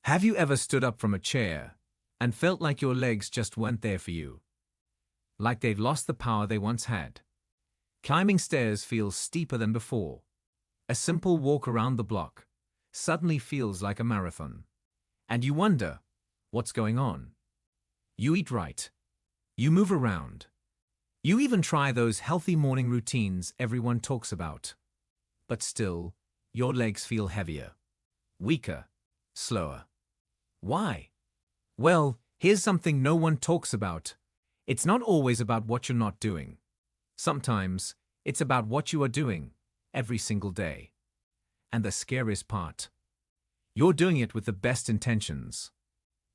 Have you ever stood up from a chair and felt like your legs just weren't there for you? Like they've lost the power they once had? Climbing stairs feels steeper than before. A simple walk around the block suddenly feels like a marathon. And you wonder, what's going on? You eat right. You move around. You even try those healthy morning routines everyone talks about. But still, your legs feel heavier, weaker, slower. Why? Well, here's something no one talks about. It's not always about what you're not doing. Sometimes, it's about what you are doing every single day. And the scariest part, you're doing it with the best intentions.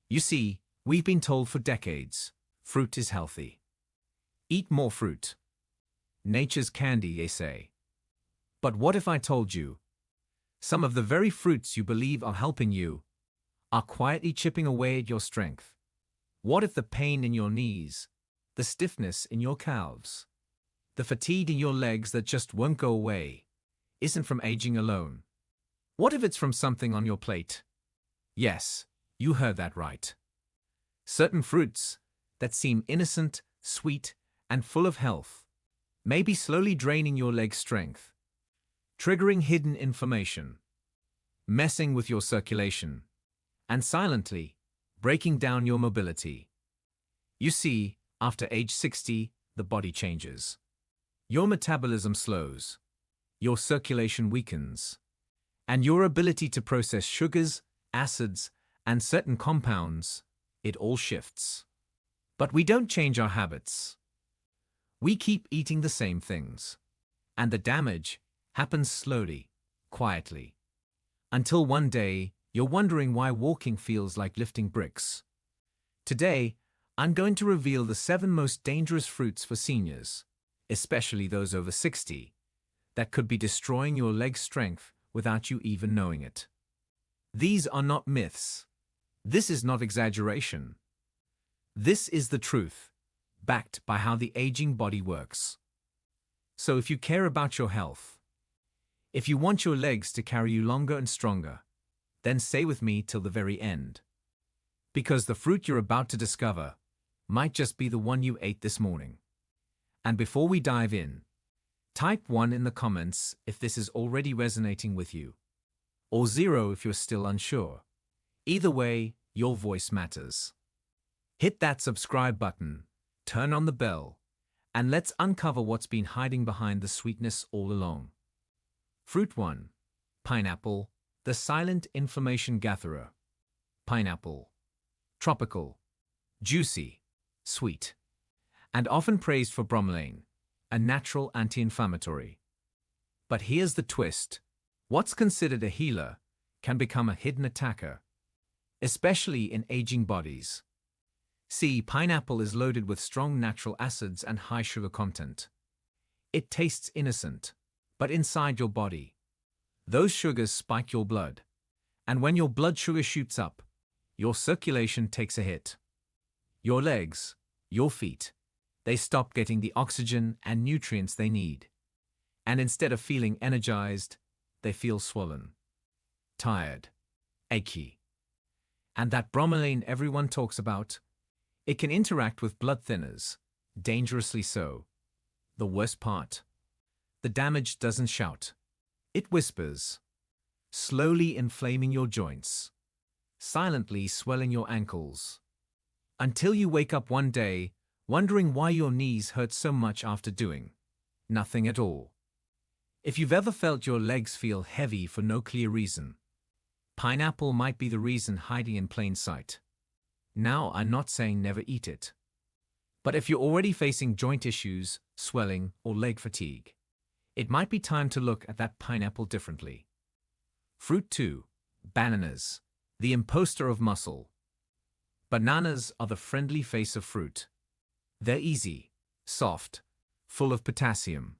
You see, we've been told for decades, fruit is healthy. Eat more fruit. Nature's candy, they say. But what if I told you, some of the very fruits you believe are helping you are quietly chipping away at your strength? What if the pain in your knees, the stiffness in your calves, the fatigue in your legs that just won't go away, isn't from aging alone? What if it's from something on your plate? Yes, you heard that right. Certain fruits that seem innocent, sweet, and full of health may be slowly draining your leg strength, triggering hidden inflammation, messing with your circulation, and silently breaking down your mobility. You see, after age 60, the body changes. Your metabolism slows, your circulation weakens, and your ability to process sugars, acids, and certain compounds, it all shifts. But we don't change our habits. We keep eating the same things. And the damage happens slowly, quietly, until one day you're wondering why walking feels like lifting bricks. Today, I'm going to reveal the 7 most dangerous fruits for seniors, especially those over 60, that could be destroying your leg strength without you even knowing it. These are not myths. This is not exaggeration. This is the truth, backed by how the aging body works. So if you care about your health, if you want your legs to carry you longer and stronger, then stay with me till the very end. Because the fruit you're about to discover might just be the one you ate this morning. And before we dive in, type 1 in the comments if this is already resonating with you, or 0 if you're still unsure. Either way, your voice matters. Hit that subscribe button, turn on the bell, and let's uncover what's been hiding behind the sweetness all along. Fruit 1. Pineapple, the silent inflammation gatherer. Pineapple. Tropical, juicy, sweet, and often praised for bromelain, a natural anti-inflammatory. But here's the twist. What's considered a healer can become a hidden attacker, especially in aging bodies. See, pineapple is loaded with strong natural acids and high sugar content. It tastes innocent, but inside your body, those sugars spike your blood. And when your blood sugar shoots up, your circulation takes a hit. Your legs, your feet, they stop getting the oxygen and nutrients they need. And instead of feeling energized, they feel swollen, tired, achy. And that bromelain everyone talks about, it can interact with blood thinners, dangerously so. The worst part, the damage doesn't shout. It whispers, slowly inflaming your joints, silently swelling your ankles, until you wake up one day wondering why your knees hurt so much after doing nothing at all. If you've ever felt your legs feel heavy for no clear reason, pineapple might be the reason hiding in plain sight. Now, I'm not saying never eat it. But if you're already facing joint issues, swelling, or leg fatigue, it might be time to look at that pineapple differently. Fruit 2. Bananas, the imposter of muscle. Bananas are the friendly face of fruit. They're easy, soft, full of potassium,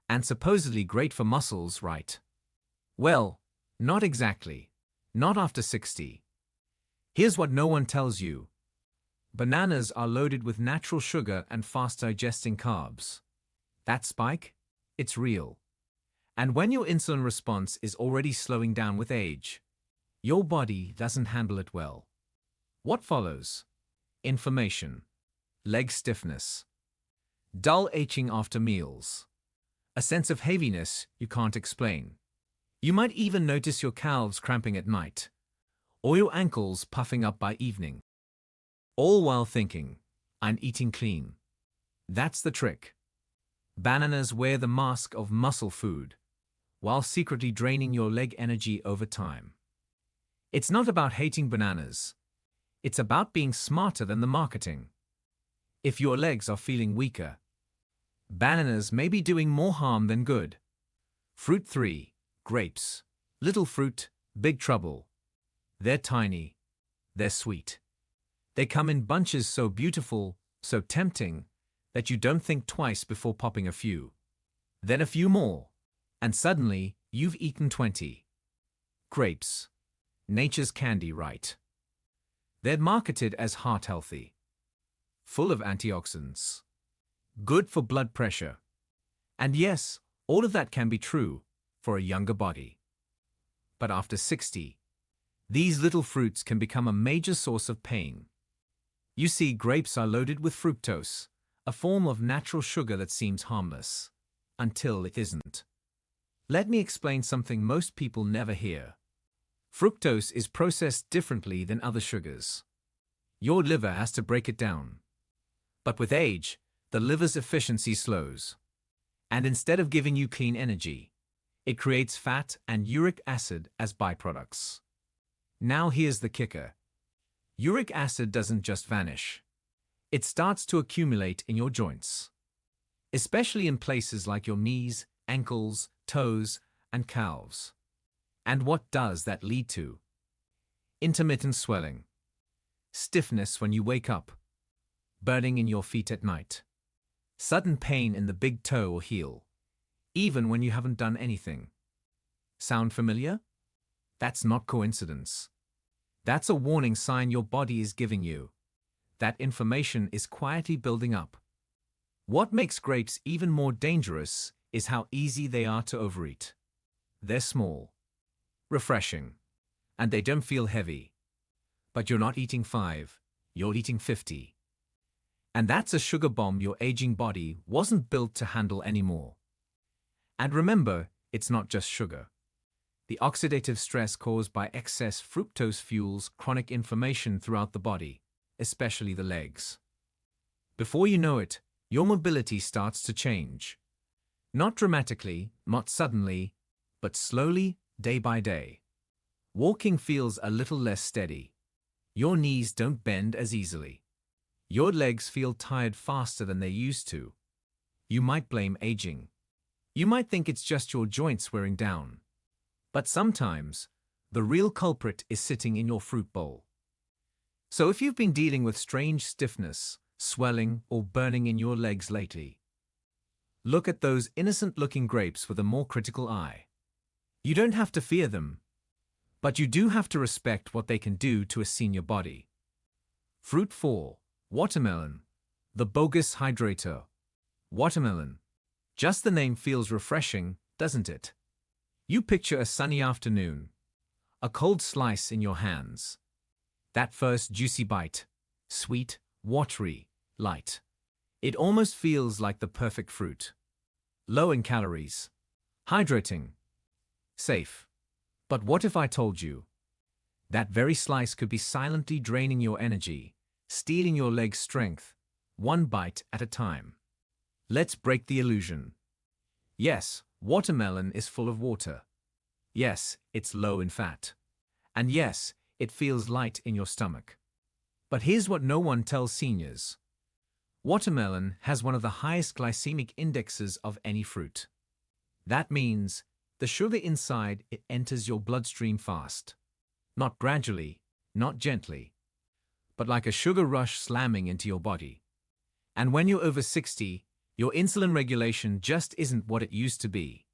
and supposedly great for muscles, right? Well, not exactly. Not after 60. Here's what no one tells you. Bananas are loaded with natural sugar and fast-digesting carbs. That spike? It's real. And when your insulin response is already slowing down with age, Your body doesn't handle it well. What follows? Inflammation, leg stiffness, dull aching after meals, a sense of heaviness you can't explain. You might even notice your calves cramping at night, or your ankles puffing up by evening. All while thinking, I'm eating clean. That's the trick. Bananas wear the mask of muscle food, while secretly draining your leg energy over time. It's not about hating bananas. It's about being smarter than the marketing. If your legs are feeling weaker, bananas may be doing more harm than good. Fruit 3. Grapes. Little fruit, big trouble. They're tiny. They're sweet. They come in bunches so beautiful, so tempting, that you don't think twice before popping a few. Then a few more, and suddenly you've eaten 20. Grapes. Nature's candy, right? They're marketed as heart-healthy, full of antioxidants, good for blood pressure. And yes, all of that can be true for a younger body. But after 60, these little fruits can become a major source of pain. You see, grapes are loaded with fructose, a form of natural sugar that seems harmless, until it isn't. Let me explain something most people never hear. Fructose is processed differently than other sugars. Your liver has to break it down. But with age, the liver's efficiency slows. And instead of giving you clean energy, it creates fat and uric acid as byproducts. Now here's the kicker. Uric acid doesn't just vanish. It starts to accumulate in your joints, especially in places like your knees, ankles, toes, and calves. And what does that lead to? Intermittent swelling, stiffness when you wake up, burning in your feet at night, sudden pain in the big toe or heel, even when you haven't done anything. Sound familiar? That's not coincidence. That's a warning sign your body is giving you. That inflammation is quietly building up. What makes grapes even more dangerous is how easy they are to overeat. They're small, refreshing, and they don't feel heavy. But you're not eating 5, you're eating 50. And that's a sugar bomb your aging body wasn't built to handle anymore. And remember, it's not just sugar. The oxidative stress caused by excess fructose fuels chronic inflammation throughout the body, especially the legs. Before you know it, your mobility starts to change. Not dramatically, not suddenly, but slowly, day by day. Walking feels a little less steady. Your knees don't bend as easily. Your legs feel tired faster than they used to. You might blame aging. You might think it's just your joints wearing down. But sometimes, the real culprit is sitting in your fruit bowl. So if you've been dealing with strange stiffness, swelling, or burning in your legs lately, look at those innocent-looking grapes with a more critical eye. You don't have to fear them, but you do have to respect what they can do to a senior body. Fruit 4. Watermelon. The bogus hydrator. Watermelon. Just the name feels refreshing, doesn't it? You picture a sunny afternoon, a cold slice in your hands. That first juicy bite, sweet, watery, light. It almost feels like the perfect fruit. Low in calories, hydrating, safe. But what if I told you that very slice could be silently draining your energy, stealing your leg's strength, one bite at a time? Let's break the illusion. Yes, watermelon is full of water. Yes, it's low in fat. And yes, it feels light in your stomach. But here's what no one tells seniors. Watermelon has one of the highest glycemic indexes of any fruit. That means the sugar inside it enters your bloodstream fast. Not gradually, not gently, but like a sugar rush slamming into your body. And when you're over 60, your insulin regulation just isn't what it used to be.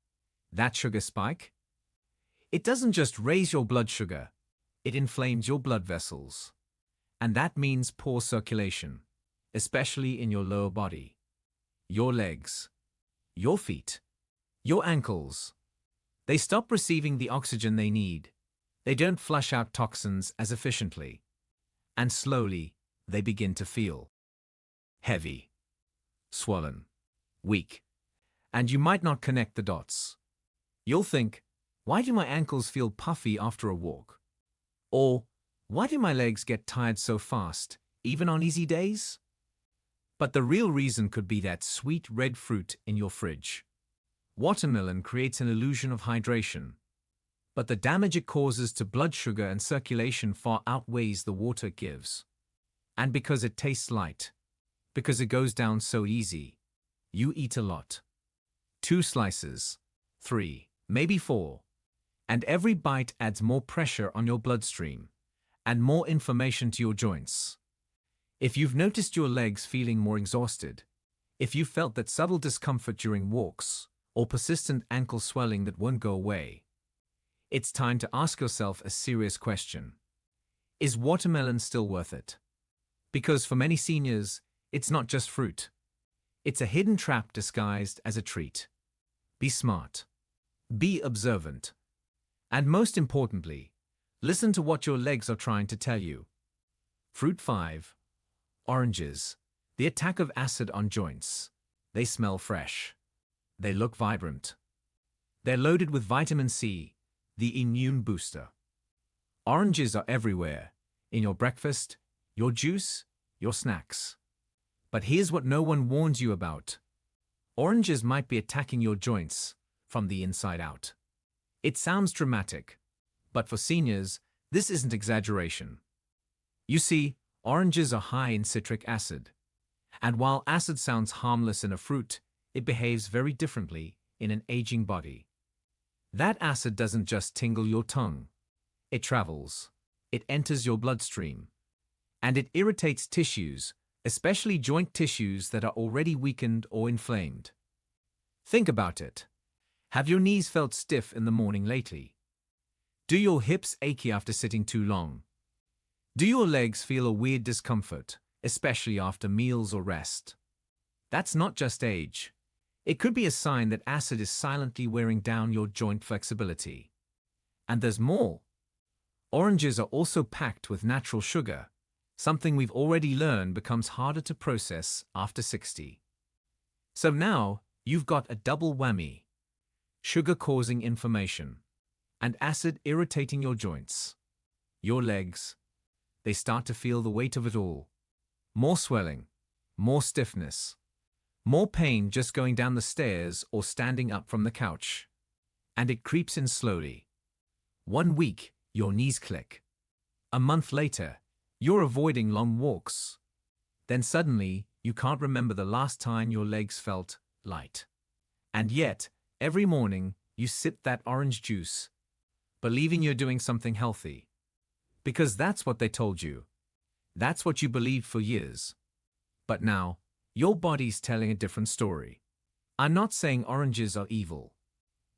That sugar spike? It doesn't just raise your blood sugar, it inflames your blood vessels. And that means poor circulation, especially in your lower body. Your legs, your feet, your ankles. They stop receiving the oxygen they need. They don't flush out toxins as efficiently. And slowly, they begin to feel heavy, swollen, weak. And you might not connect the dots. You'll think, why do my ankles feel puffy after a walk? Or, why do my legs get tired so fast, even on easy days? But the real reason could be that sweet red fruit in your fridge. Watermelon creates an illusion of hydration, but the damage it causes to blood sugar and circulation far outweighs the water it gives. And because it tastes light, because it goes down so easy, you eat a lot. 2 slices, 3, maybe 4. And every bite adds more pressure on your bloodstream and more inflammation to your joints. If you've noticed your legs feeling more exhausted, if you felt that subtle discomfort during walks, or persistent ankle swelling that won't go away, it's time to ask yourself a serious question. Is watermelon still worth it? Because for many seniors, it's not just fruit. It's a hidden trap disguised as a treat. Be smart. Be observant. And most importantly, listen to what your legs are trying to tell you. Fruit 5. Oranges. The attack of acid on joints. They smell fresh. They look vibrant. They're loaded with vitamin C, the immune booster. Oranges are everywhere, in your breakfast, your juice, your snacks. But here's what no one warns you about. Oranges might be attacking your joints from the inside out. It sounds dramatic, but for seniors, this isn't exaggeration. You see, oranges are high in citric acid. And while acid sounds harmless in a fruit, it behaves very differently in an aging body. That acid doesn't just tingle your tongue. It travels. It enters your bloodstream. And it irritates tissues, especially joint tissues that are already weakened or inflamed. Think about it. Have your knees felt stiff in the morning lately? Do your hips ache after sitting too long? Do your legs feel a weird discomfort, especially after meals or rest? That's not just age. It could be a sign that acid is silently wearing down your joint flexibility. And there's more. Oranges are also packed with natural sugar, something we've already learned becomes harder to process after 60. So now, you've got a double whammy. Sugar causing inflammation, and acid irritating your joints. Your legs, they start to feel the weight of it all. More swelling, more stiffness, more pain just going down the stairs or standing up from the couch. And it creeps in slowly. 1 week, your knees click. A month later, you're avoiding long walks. Then suddenly, you can't remember the last time your legs felt light. And yet, every morning, you sip that orange juice, believing you're doing something healthy. Because that's what they told you. That's what you believed for years. But now, your body's telling a different story. I'm not saying oranges are evil.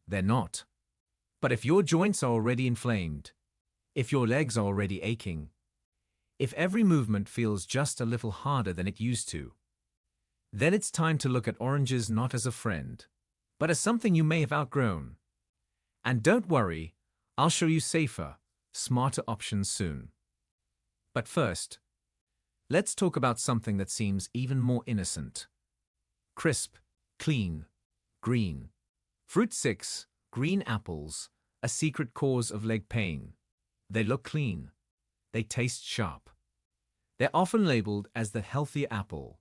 They're not. But if your joints are already inflamed, if your legs are already aching, if every movement feels just a little harder than it used to, then it's time to look at oranges not as a friend, but as something you may have outgrown. And don't worry, I'll show you safer, smarter options soon. But first, let's talk about something that seems even more innocent. Crisp, clean, green. Fruit 6, green apples, a secret cause of leg pain. They look clean. They taste sharp. They're often labeled as the healthier apple.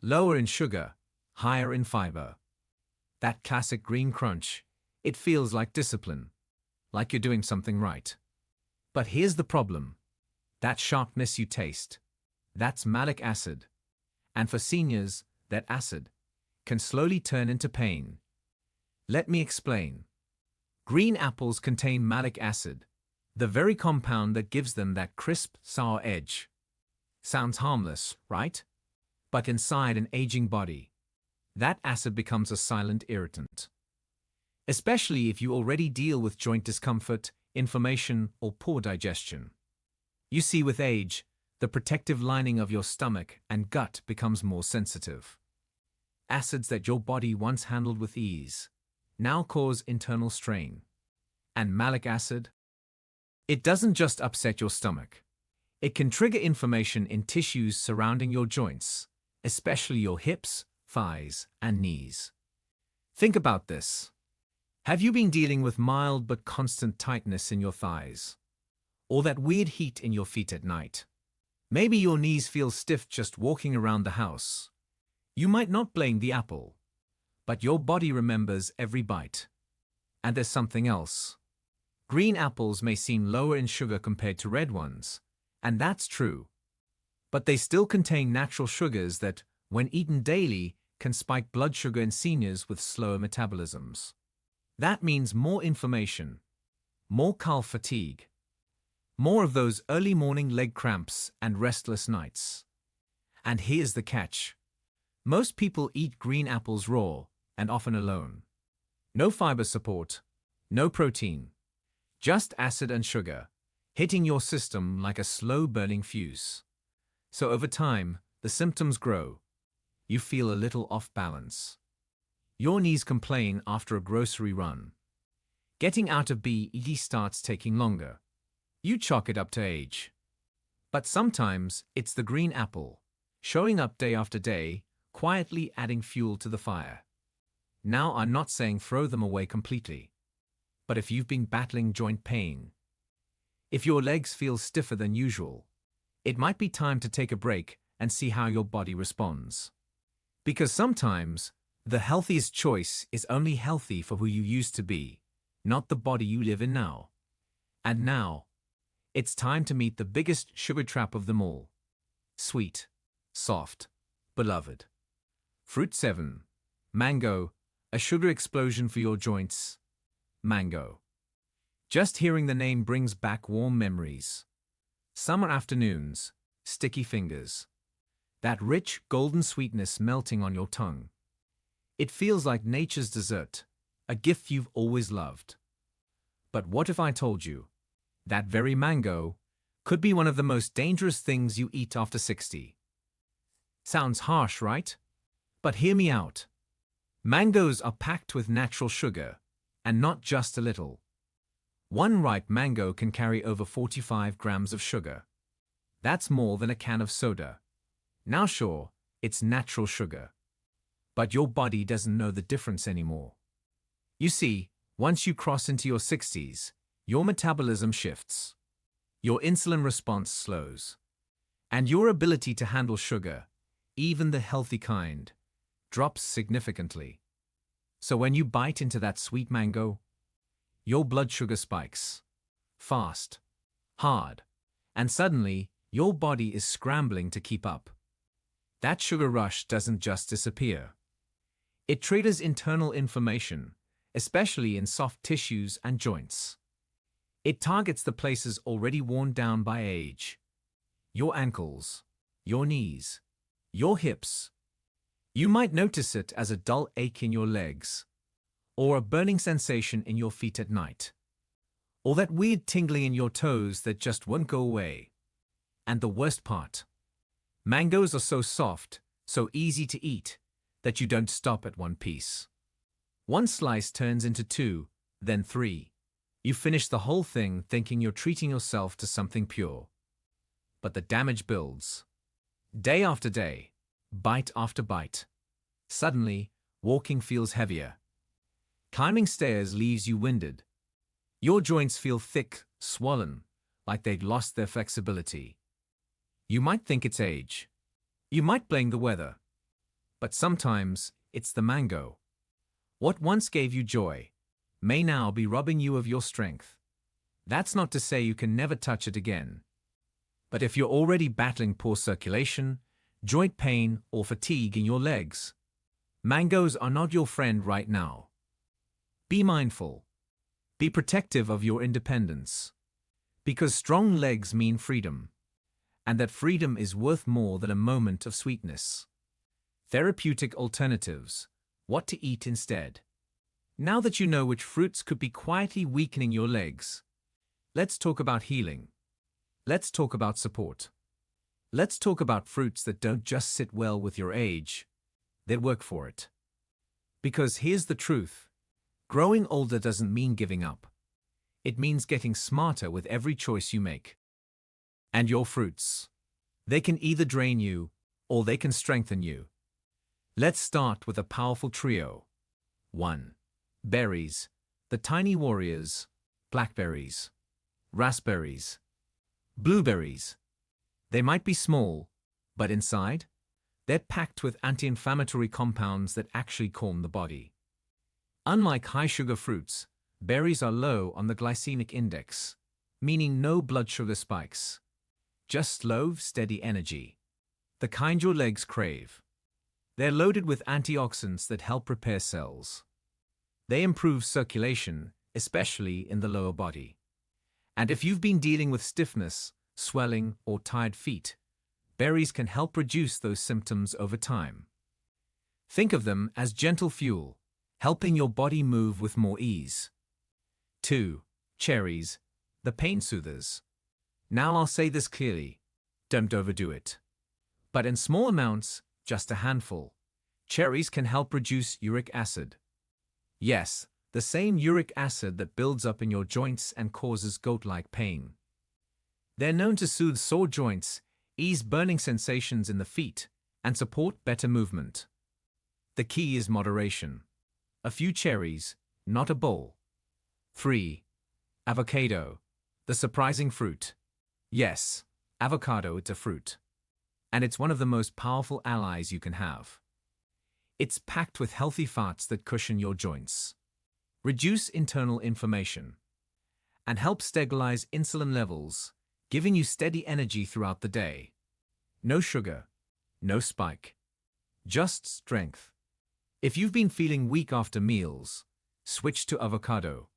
Lower in sugar, higher in fiber. That classic green crunch, it feels like discipline, like you're doing something right. But here's the problem. That sharpness you taste, that's malic acid. And for seniors, that acid can slowly turn into pain. Let me explain. Green apples contain malic acid, the very compound that gives them that crisp, sour edge. Sounds harmless, right? But inside an aging body, that acid becomes a silent irritant. Especially if you already deal with joint discomfort, inflammation, or poor digestion. You see, with age, the protective lining of your stomach and gut becomes more sensitive. Acids that your body once handled with ease now cause internal strain. And malic acid? It doesn't just upset your stomach. It can trigger inflammation in tissues surrounding your joints, especially your hips, thighs, and knees. Think about this. Have you been dealing with mild but constant tightness in your thighs? Or that weird heat in your feet at night? Maybe your knees feel stiff just walking around the house. You might not blame the apple, but your body remembers every bite. And there's something else. Green apples may seem lower in sugar compared to red ones, and that's true. But they still contain natural sugars that, when eaten daily, can spike blood sugar in seniors with slower metabolisms. That means more inflammation, more calf fatigue, more of those early morning leg cramps and restless nights. And here's the catch. Most people eat green apples raw and often alone. No fiber support, no protein, just acid and sugar, hitting your system like a slow-burning fuse. So over time, the symptoms grow. You feel a little off balance. Your knees complain after a grocery run. Getting out of bed starts taking longer. You chalk it up to age. But sometimes it's the green apple, showing up day after day, quietly adding fuel to the fire. Now, I'm not saying throw them away completely. But if you've been battling joint pain, if your legs feel stiffer than usual, it might be time to take a break and see how your body responds. Because sometimes, the healthiest choice is only healthy for who you used to be, not the body you live in now. And now, it's time to meet the biggest sugar trap of them all. Sweet, soft, beloved. Fruit 7. Mango, a sugar explosion for your joints. Mango. Just hearing the name brings back warm memories. Summer afternoons, sticky fingers. That rich, golden sweetness melting on your tongue. It feels like nature's dessert, a gift you've always loved. But what if I told you that very mango could be one of the most dangerous things you eat after 60? Sounds harsh, right? But hear me out. Mangoes are packed with natural sugar, and not just a little. One ripe mango can carry over 45 grams of sugar. That's more than a can of soda. Now sure, it's natural sugar. But your body doesn't know the difference anymore. You see, once you cross into your 60s, your metabolism shifts. Your insulin response slows. And your ability to handle sugar, even the healthy kind, drops significantly. So when you bite into that sweet mango, your blood sugar spikes. Fast, hard, and suddenly your body is scrambling to keep up. That sugar rush doesn't just disappear. It triggers internal inflammation, especially in soft tissues and joints. It targets the places already worn down by age. Your ankles, your knees, your hips. You might notice it as a dull ache in your legs, or a burning sensation in your feet at night, or that weird tingling in your toes that just won't go away. And the worst part, mangoes are so soft, so easy to eat, that you don't stop at one piece. One slice turns into 2, then 3. You finish the whole thing thinking you're treating yourself to something pure. But the damage builds. Day after day, bite after bite. Suddenly, walking feels heavier. Climbing stairs leaves you winded. Your joints feel thick, swollen, like they'd lost their flexibility. You might think it's age. You might blame the weather. But sometimes, it's the mango. What once gave you joy may now be robbing you of your strength. That's not to say you can never touch it again. But if you're already battling poor circulation, joint pain, or fatigue in your legs, mangoes are not your friend right now. Be mindful. Be protective of your independence. Because strong legs mean freedom. And that freedom is worth more than a moment of sweetness. Therapeutic alternatives. What to eat instead. Now that you know which fruits could be quietly weakening your legs, let's talk about healing. Let's talk about support. Let's talk about fruits that don't just sit well with your age, they work for it. Because here's the truth. Growing older doesn't mean giving up. It means getting smarter with every choice you make. And your fruits. They can either drain you, or they can strengthen you. Let's start with a powerful trio. 1. Berries, the tiny warriors, blackberries, raspberries, blueberries. They might be small, but inside, they're packed with anti-inflammatory compounds that actually calm the body. Unlike high-sugar fruits, berries are low on the glycemic index, meaning no blood sugar spikes. Just slow, steady energy. The kind your legs crave. They're loaded with antioxidants that help repair cells. They improve circulation, especially in the lower body. And if you've been dealing with stiffness, swelling, or tired feet, berries can help reduce those symptoms over time. Think of them as gentle fuel, helping your body move with more ease. 2. Cherries, the pain soothers. Now I'll say this clearly, don't overdo it. But in small amounts, just a handful, cherries can help reduce uric acid. Yes, the same uric acid that builds up in your joints and causes goat-like pain. They're known to soothe sore joints, ease burning sensations in the feet, and support better movement. The key is moderation. A few cherries, not a bowl. 3. Avocado, the surprising fruit. Yes, avocado, it's a fruit. And it's one of the most powerful allies you can have. It's packed with healthy fats that cushion your joints, reduce internal inflammation, and help stabilize insulin levels, giving you steady energy throughout the day. No sugar, no spike, just strength. If you've been feeling weak after meals, switch to avocado.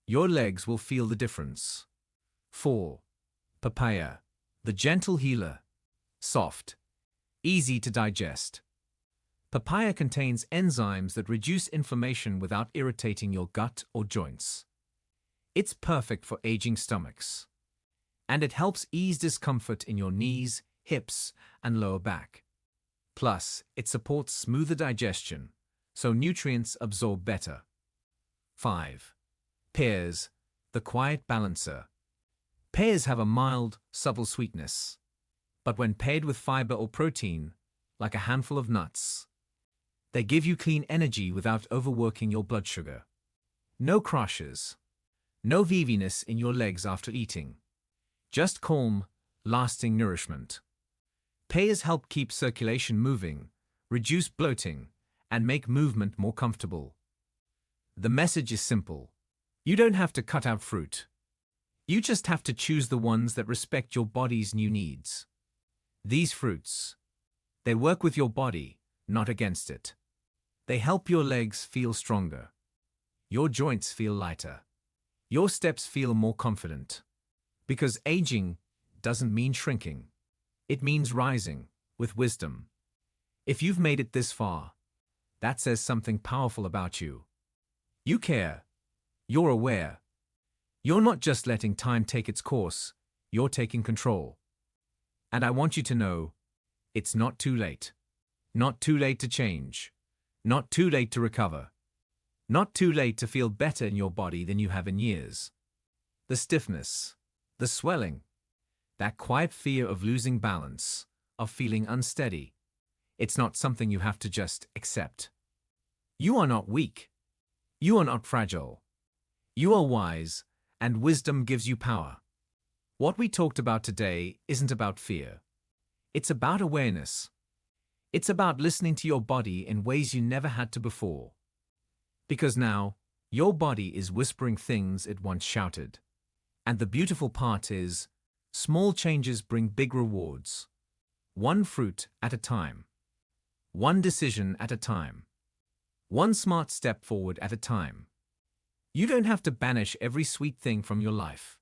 Your legs will feel the difference. 4. Papaya, the gentle healer. Soft, easy to digest. Papaya contains enzymes that reduce inflammation without irritating your gut or joints. It's perfect for aging stomachs. And it helps ease discomfort in your knees, hips, and lower back. Plus, it supports smoother digestion, so nutrients absorb better. 5. Pears, the quiet balancer. Pears have a mild, subtle sweetness. But when paired with fiber or protein, like a handful of nuts, they give you clean energy without overworking your blood sugar. No crashes. No veeviness in your legs after eating. Just calm, lasting nourishment. Pears help keep circulation moving, reduce bloating, and make movement more comfortable. The message is simple. You don't have to cut out fruit. You just have to choose the ones that respect your body's new needs. These fruits, they work with your body, not against it. They help your legs feel stronger. Your joints feel lighter. Your steps feel more confident. Because aging doesn't mean shrinking. It means rising, with wisdom. If you've made it this far, that says something powerful about you. You care. You're aware. You're not just letting time take its course, you're taking control. And I want you to know, it's not too late. Not too late to change. Not too late to recover. Not too late to feel better in your body than you have in years. The stiffness, the swelling, that quiet fear of losing balance, of feeling unsteady, it's not something you have to just accept. You are not weak. You are not fragile. You are wise, and wisdom gives you power. What we talked about today isn't about fear. It's about awareness. It's about listening to your body in ways you never had to before. Because now, your body is whispering things it once shouted. And the beautiful part is, small changes bring big rewards. One fruit at a time. One decision at a time. One smart step forward at a time. You don't have to banish every sweet thing from your life.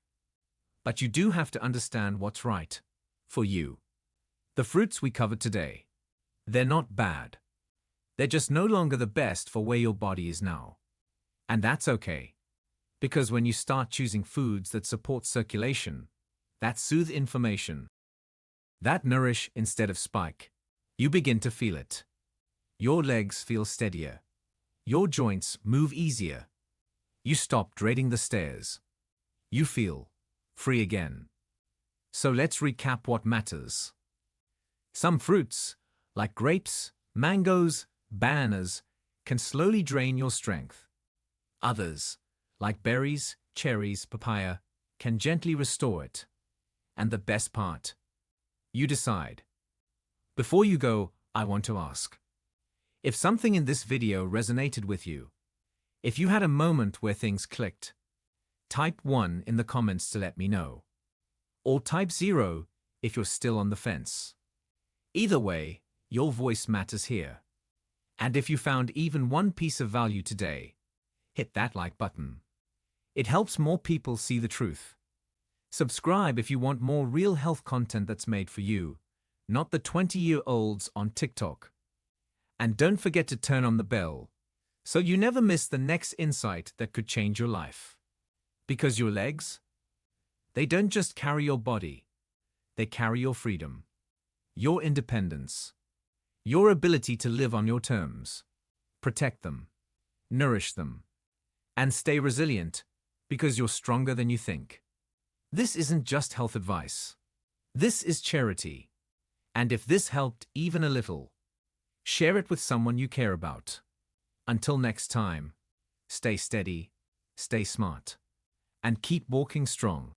But you do have to understand what's right for you. The fruits we covered today, they're not bad. They're just no longer the best for where your body is now. And that's okay. Because when you start choosing foods that support circulation, that soothe inflammation, that nourish instead of spike, you begin to feel it. Your legs feel steadier. Your joints move easier. You stop dreading the stairs. You feel free again. So let's recap what matters. Some fruits, like grapes, mangoes, bananas, can slowly drain your strength. Others, like berries, cherries, papaya, can gently restore it. And the best part, you decide. Before you go, I want to ask. If something in this video resonated with you, if you had a moment where things clicked, type 1 in the comments to let me know. Or type 0 if you're still on the fence. Either way, your voice matters here. And if you found even one piece of value today, hit that like button. It helps more people see the truth. Subscribe if you want more real health content that's made for you, not the 20-year-olds on TikTok. And don't forget to turn on the bell, so you never miss the next insight that could change your life. Because your legs, they don't just carry your body, they carry your freedom, your independence, your ability to live on your terms. Protect them, nourish them, and stay resilient, because you're stronger than you think. This isn't just health advice. This is charity. And if this helped even a little, share it with someone you care about. Until next time, stay steady, stay smart, and keep walking strong.